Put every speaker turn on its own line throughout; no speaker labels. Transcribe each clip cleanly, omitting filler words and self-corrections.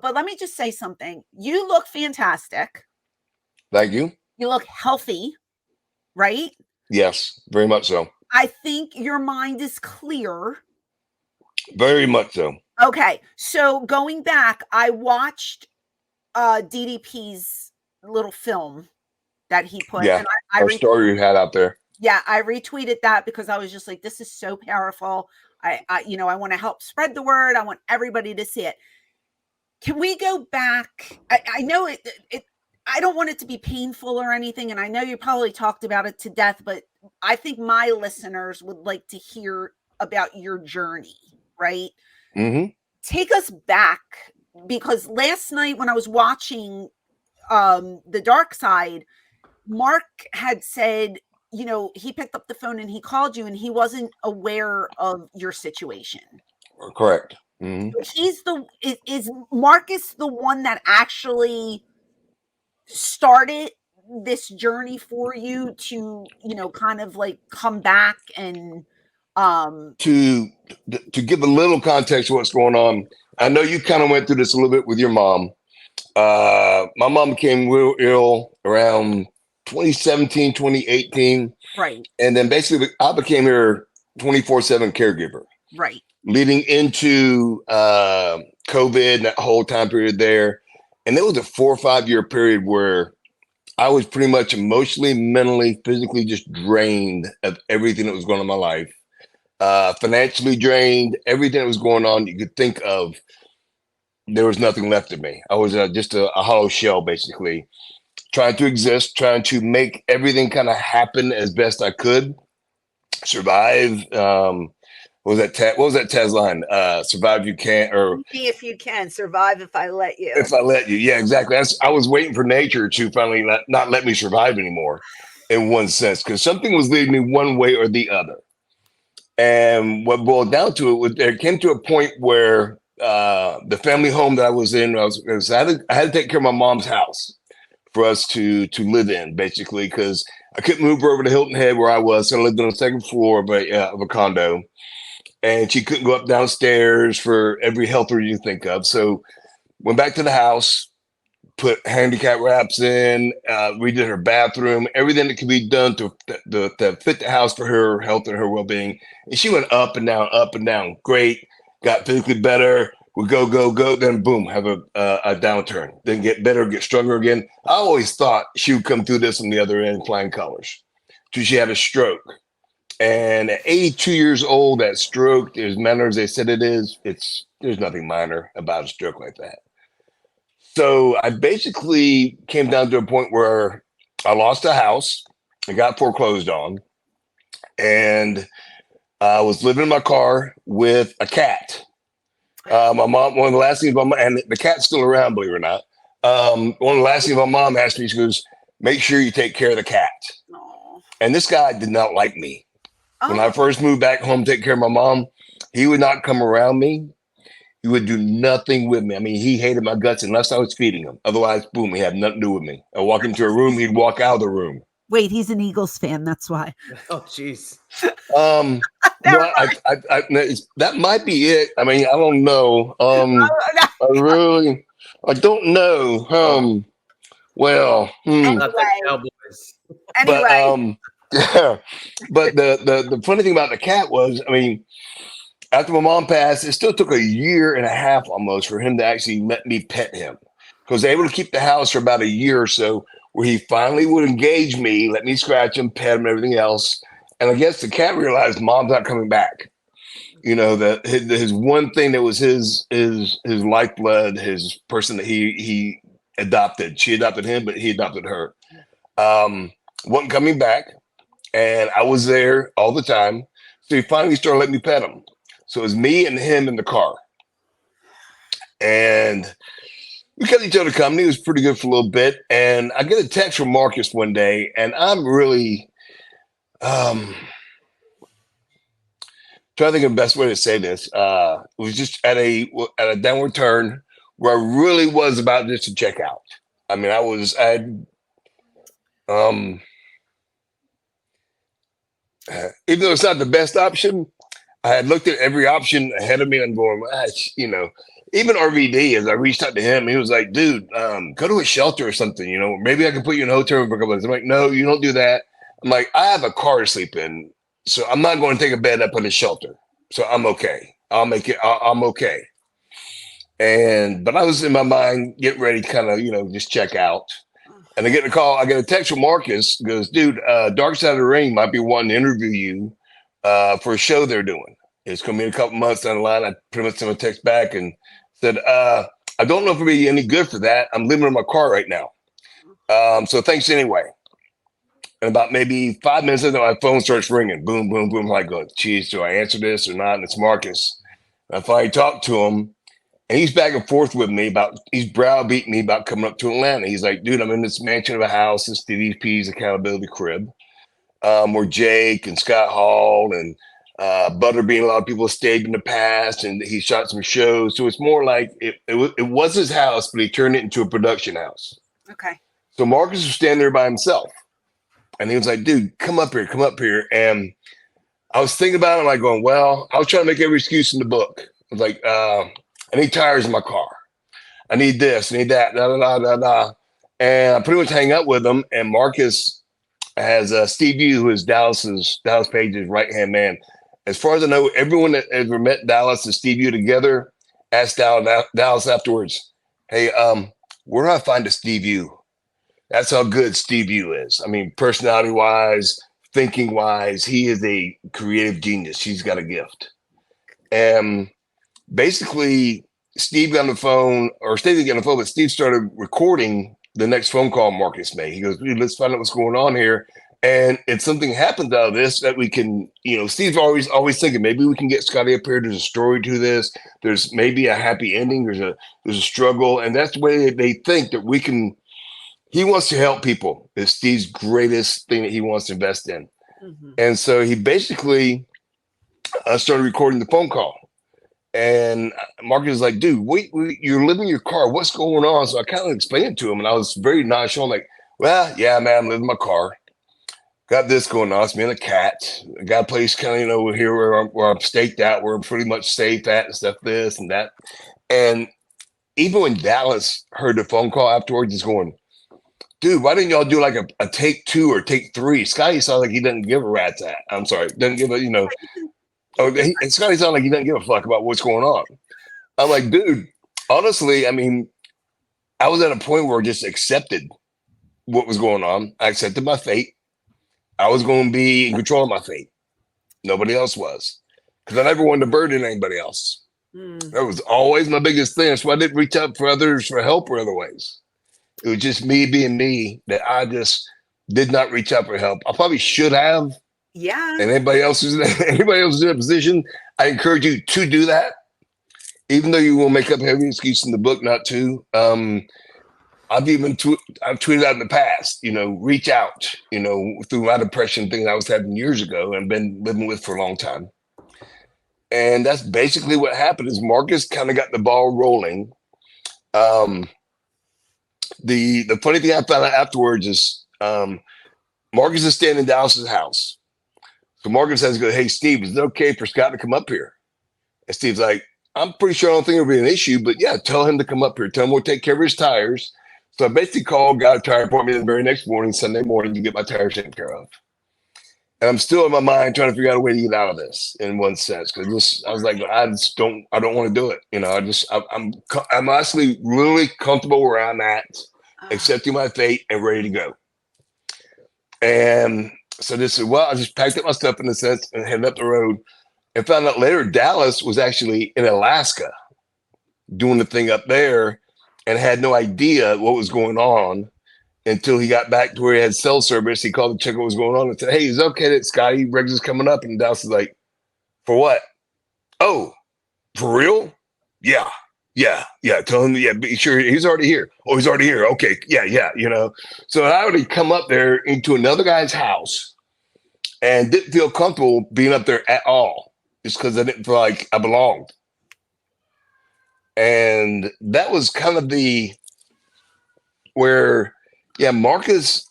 but let me just say something. You look fantastic.
Thank you.
You look healthy, right?
Yes, very much so.
I think your mind is clear.
Very much so.
Okay, so going back, I watched DDP's little film that he put,
Yeah,
and I
our story you had out there.
yeah, I retweeted that because I was just like, this is so powerful. I want to help spread the word. I want everybody to see it. Can we go back? I know it. I don't want it to be painful or anything, and I know you probably talked about it to death, but I think my listeners would like to hear about your journey, right?
Mm-hmm.
Take us back, because last night when I was watching The Dark Side, Mark had said, he picked up the phone and he called you and he wasn't aware of your situation.
Correct. Mm-hmm.
He's is Marcus the one that actually started this journey for you to, kind of like come back and
To give a little context of what's going on, I know you kind of went through this a little bit with your mom. My mom became real ill around 2017, 2018.
right,
And then basically I became her 24/7 caregiver.
right,
Leading into COVID and that whole time period there. And there was a 4 or 5 year period where I was pretty much emotionally, mentally, physically just drained of everything that was going on in my life. Financially drained, everything that was going on you could think of. There was nothing left of me. I was just a hollow shell, basically, trying to exist, trying to make everything kind of happen as best I could, survive. What was that Taz line? Survive if you can, or
if you can, survive if I let you.
if I let you. Yeah, exactly. I was waiting for nature to finally not let me survive anymore, in one sense, because something was leading me one way or the other. And what boiled down to it came to a point where the family home that I was in, I had to take care of my mom's house for us to live in, basically, because I couldn't move her over to Hilton Head where I was. So I lived on the second floor of a condo, and she couldn't go up downstairs for every helper you think of. So went back to the house, put handicap ramps in, redid her bathroom, everything that could be done to fit the house for her health and her well-being. And she went up and down, up and down. Great, got physically better. We go, go, go. Then boom, have a downturn. Then get better, get stronger again. I always thought she would come through this on the other end flying colors. So she had a stroke. And at 82 years old, that stroke, as minor as they said it is, there's nothing minor about a stroke like that. So I basically came down to a point where I lost a house. I got foreclosed on. And I was living in my car with a cat. My mom, one of the last things my mom, and the cat's still around, believe it or not. One of the last things my mom asked me, she goes, make sure you take care of the cat.
Aww.
And this guy did not like me. When I
Oh,
first moved back home to take care of my mom, he would not come around me. He would do nothing with me. I mean, he hated my guts unless I was feeding him. Otherwise, boom, he had nothing to do with me. I walk into a room, he'd walk out of the room.
wait, he's an Eagles fan. That's why.
Oh, jeez.
No, that might be it. I mean, I don't know. I don't know. Well,
Not the Cowboys.
Anyway.
yeah. But the funny thing about the cat was, I mean, after my mom passed, it still took a year and a half almost for him to actually let me pet him. Because they were able to keep the house for about a year or so, where he finally would engage me, let me scratch him, pet him, and everything else. And I guess the cat realized mom's not coming back. You know, that his one thing that was his lifeblood, his person that he adopted. She adopted him, but he adopted her. Wasn't coming back. And I was there all the time. So he finally started letting me pet him. So it was me and him in the car. And we kept each other company. It was pretty good for a little bit. And I get a text from Marcus one day, and I'm really trying to think of the best way to say this. It was just at a downward turn where I really was about just to check out. I mean, even though it's not the best option, I had looked at every option ahead of me and going, even RVD, as I reached out to him, he was like, dude, go to a shelter or something, you know, maybe I can put you in a hotel room for a couple of days. I'm like, no, you don't do that. I'm like, I have a car to sleep in, so I'm not going to take a bed up in a shelter. So I'm okay. I'll make it. I'm okay. But I was in my mind getting ready to kind of, you know, just check out. And I get a call. I get a text from Marcus. Goes, dude, Dark Side of the Ring might be wanting to interview you for a show they're doing. It's going to be in a couple months down the line. I pretty much sent a text back and said, I don't know if it'll be any good for that. I'm living in my car right now. So thanks anyway. And about maybe 5 minutes later, my phone starts ringing. Boom, boom, boom. I'm like, going, geez, do I answer this or not? And it's Marcus. And I finally talked to him. And he's back and forth with me about, he's browbeating me about coming up to Atlanta. He's like, dude, I'm in this mansion of a house, this DDP's accountability crib, where Jake and Scott Hall and Butterbean, a lot of people stayed in the past, and he shot some shows. So it's more like it was his house, but he turned it into a production house.
Okay.
So Marcus was standing there by himself. And he was like, dude, come up here, come up here. And I was thinking about it, like going, well, I was trying to make every excuse in the book. I was like, I need tires in my car. I need this, I need that, da, da, da, da, da. And I pretty much hang up with him. And Marcus has Steve Yu, who is Dallas Page's right-hand man. As far as I know, everyone that ever met Dallas and Steve Yu together asked Dallas afterwards, hey, where do I find a Steve Yu? That's how good Steve Yu is. I mean, personality-wise, thinking-wise, he is a creative genius. He's got a gift. And basically, Steve got on the phone, or Steve didn't get on the phone, but Steve started recording the next phone call Marcus made. He goes, dude, let's find out what's going on here. And if something happens out of this that we can, you know, Steve's always thinking maybe we can get Scotty up here. There's a story to this. There's maybe a happy ending. There's a struggle. And that's the way they think that we can. He wants to help people. It's Steve's greatest thing that he wants to invest in. Mm-hmm. And so he basically started recording the phone call. And Marcus is like, dude, wait, you're living in your car. What's going on? So I kind of explained it to him. And I was very nonchalant, like, well, yeah, man, I'm living in my car. Got this going on. It's me and a cat. I got a place kind of, you know, here where I'm staked out, where I'm pretty much safe at and stuff, this and that. And even when Dallas heard the phone call afterwards, he's going, dude, why didn't y'all do like a take 2 or take 3? Scotty sounds like he doesn't give a rat's at. I'm sorry, doesn't give a, you know. And Scotty sounds like he doesn't give a fuck about what's going on. I'm like, dude, honestly, I mean, I was at a point where I just accepted what was going on. I accepted my fate. I was going to be in control of my fate. Nobody else was. Because I never wanted to burden anybody else. That was always my biggest thing. That's why I didn't reach out for others for help or other ways. It was just me being me that I just did not reach out for help. I probably should have.
Yeah.
And anybody else is in a position, I encourage you to do that. Even though you will make up every excuse in the book not to. I've tweeted out in the past, you know, reach out, you know, through my depression thing I was having years ago and been living with for a long time. And that's basically what happened is Marcus kind of got the ball rolling. The funny thing I found out afterwards is Marcus is staying in Dallas's house. So Marcus says, hey, Steve, is it okay for Scott to come up here? And Steve's like, I'm pretty sure I don't think it'll be an issue, but yeah, tell him to come up here. Tell him we'll take care of his tires. So I basically called, got a tire appointment the very next morning, Sunday morning, to get my tires taken care of. And I'm still in my mind trying to figure out a way to get out of this in one sense. Because I was like, I don't want to do it. You know, I'm honestly really comfortable where I'm at, accepting my fate and ready to go. And so this is, well, I just packed up my stuff in a sense and headed up the road and found out later Dallas was actually in Alaska doing the thing up there and had no idea what was going on until he got back to where he had cell service. He called to check what was going on and said, hey, it's okay that Scotty Riggs is coming up. And Dallas is like, for what? Oh, for real? Yeah. Tell him, yeah, be sure he's already here. Oh, he's already here. Okay. Yeah. You know, so I already come up there into another guy's house and didn't feel comfortable being up there at all just because I didn't feel like I belonged. And that was kind of where Marcus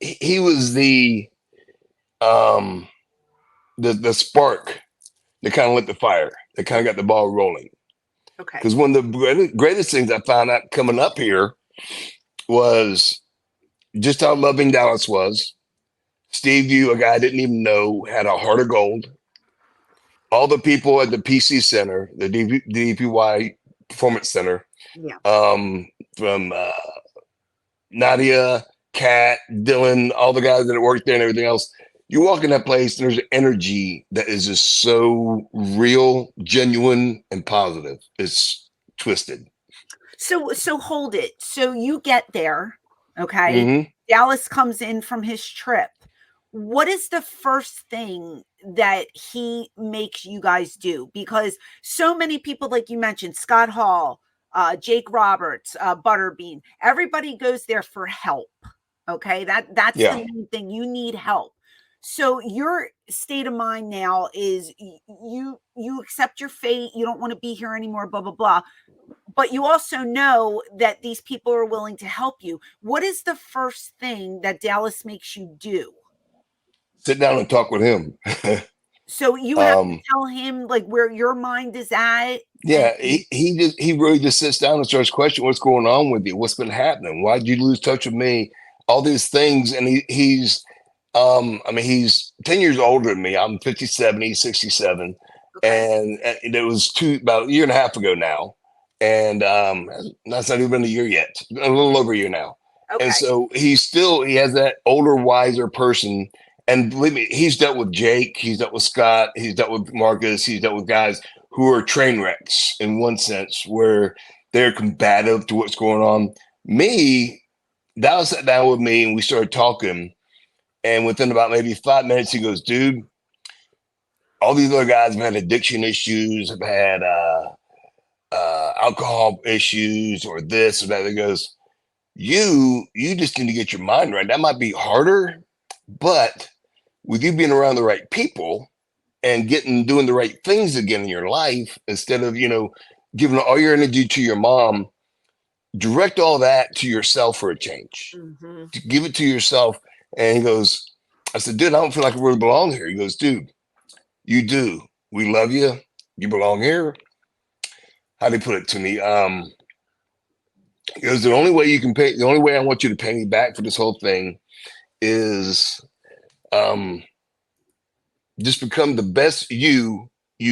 he was the spark that kind of lit the fire, that kind of got the ball rolling.
Okay.
Because one of the greatest things I found out coming up here was just how loving Dallas was. Steve Yu, a guy I didn't even know, had a heart of gold. All the people at the PC Center, the DPY Performance Center,
Yeah.
from Nadia, Kat, Dylan, all the guys that worked there and everything else. You walk in that place, and there's an energy that is just so real, genuine, and positive. It's twisted.
So hold it. So you get there, okay?
Mm-hmm.
Dallas comes in from his trip. What is the first thing that he makes you guys do? Because so many people, like you mentioned, Scott Hall, Jake Roberts, Butterbean, everybody goes there for help. Okay, that's
Yeah.
the main thing. You need help. So your state of mind now is you accept your fate. You don't want to be here anymore. Blah blah blah. But you also know that these people are willing to help you. What is the first thing that Dallas makes you do?
Sit down and talk with him.
So you have to tell him like where your mind is at.
Yeah,
And
he really just sits down and starts questioning what's going on with you, what's been happening, why did you lose touch with me, all these things, and he's 10 years older than me. I'm 57, he's 67,
okay.
and it was about a year and a half ago now, and that's not even been a year yet, a little over a year now,
Okay.
and so he has that older, wiser person. And believe me, he's dealt with Jake, he's dealt with Scott, he's dealt with Marcus, he's dealt with guys who are train wrecks in one sense, where they're combative to what's going on. Me, Dallas sat down with me and we started talking. And within about maybe 5 minutes, he goes, dude, all these other guys have had addiction issues, have had alcohol issues or this or that. He goes, you just need to get your mind right. That might be harder, but with you being around the right people and doing the right things again in your life, instead of, giving all your energy to your mom, direct all that to yourself for a change.
Mm-hmm.
To give it to yourself. And he goes, I said, dude, I don't feel like I really belong here. He goes, dude, you do. We love you. You belong here. How do he put it to me? He goes, the only way I want you to pay me back for this whole thing is just become the best you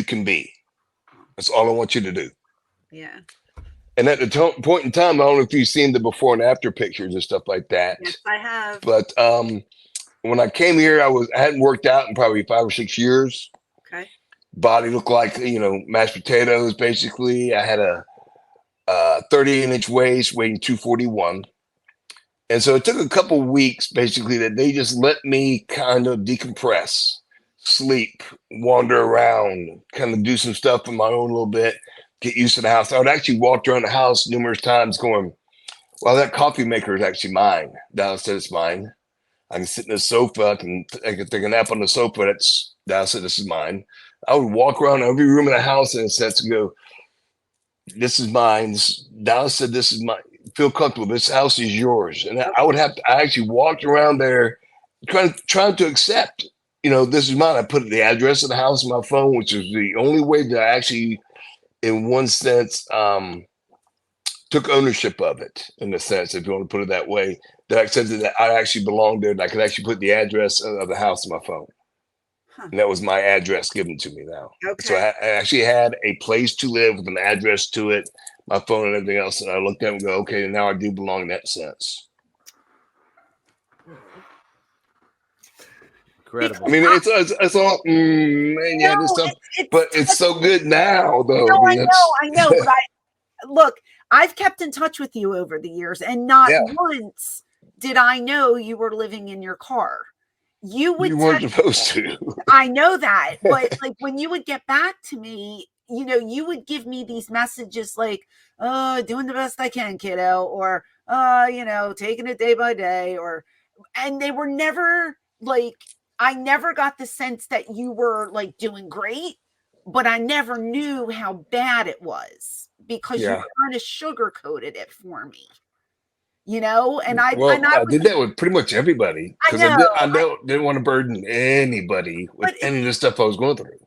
can be. That's all I want you to do.
Yeah.
And at the point in time, I don't know if you've seen the before and after pictures and stuff like that.
Yes, I have.
But when I came here, I hadn't worked out in probably 5 or 6 years.
Okay.
Body looked like, mashed potatoes, basically. I had a 38-inch waist, weighing 241. And so it took a couple weeks, basically, that they just let me kind of decompress, sleep, wander around, kind of do some stuff on my own a little bit, get used to the house. I would actually walk around the house numerous times going, well, that coffee maker is actually mine. Dallas said it's mine. I can sit in the sofa. I can take a nap on the sofa. Dallas said this is mine. I would walk around every room in the house in a sense and go, this is mine. Dallas said this is mine. Feel comfortable. This house is yours. And I actually walked around there trying to accept, this is mine. I put the address of the house on my phone, which is the only way that I actually, in one sense, took ownership of it, in a sense, if you want to put it that way, that I accepted that I actually belonged there, and I could actually put the address of the house on my phone. Huh. And that was my address given to me now. Okay. So I actually had a place to live with an address to it, my phone and everything else. And I looked at it and go, okay, now I do belong in that sense.
Incredible.
I mean, it's all, this stuff, but it's so good now, though.
No, I know. But look, I've kept in touch with you over the years, and not once did I know you were living in your car. You
weren't supposed to.
I know that, but like when you would get back to me, you would give me these messages like, "Oh, doing the best I can, kiddo," or taking it day by day, and they were never like, I never got the sense that you were like doing great, but I never knew how bad it was because you kind of sugarcoated it for me. And I
did that with pretty much everybody because I didn't want to burden anybody with any of the stuff I was going through.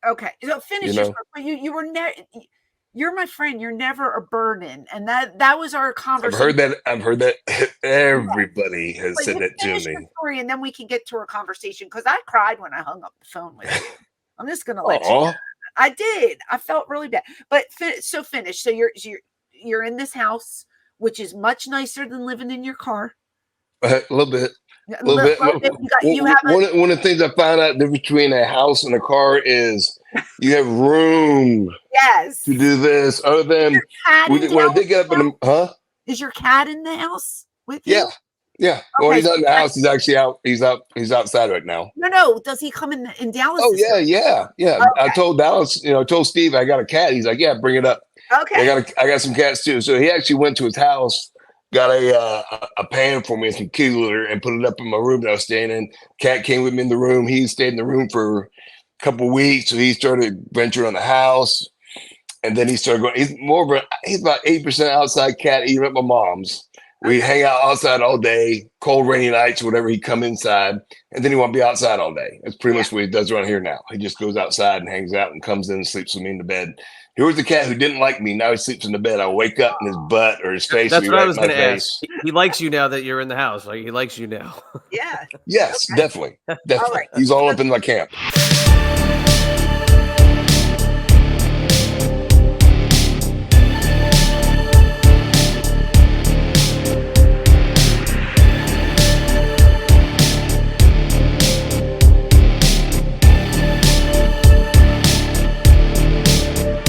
Okay, so finish your story. You were you're my friend. You're never a burden. And that was our conversation.
I've heard that. Everybody has
But
said that to
finish
me.
your story, and then we can get to our conversation, because I cried when I hung up the phone with you. I'm just gonna let you know. I did. I felt really bad. But so finish. So you're in this house, which is much nicer than living in your car.
A little bit. A little bit. One of the things I found out the difference between a house and a car is you have room.
Yes.
To do this. Other than when I dig up in the
Is your cat in the house with you?
Yeah. Yeah. Okay, well, he's not in the house. He's actually out. He's outside right now.
No. Does he come in Dallas?
Oh yeah. Okay. I told Dallas, I told Steve I got a cat. He's like, yeah, bring it up.
Okay.
I got some cats too. So he actually went to his house, got a pan for me and some kitty litter, and put it up in my room that I was staying in. Cat came with me in the room. He stayed in the room for a couple of weeks. So he started venturing on the house. And then he started going. He's about 8% outside cat, even at my mom's. We hang out outside all day, cold, rainy nights, whatever. He come inside, and then he won't be outside all day. That's pretty much what he does around here now. He just goes outside and hangs out and comes in and sleeps with me in the bed. Here was the cat who didn't like me. Now he sleeps in the bed. I wake up and his butt or his face.
That's what I was going to ask. He likes you now that you're in the house. Like, he likes you now.
Yeah.
Yes, definitely.
All right.
He's all up in my camp.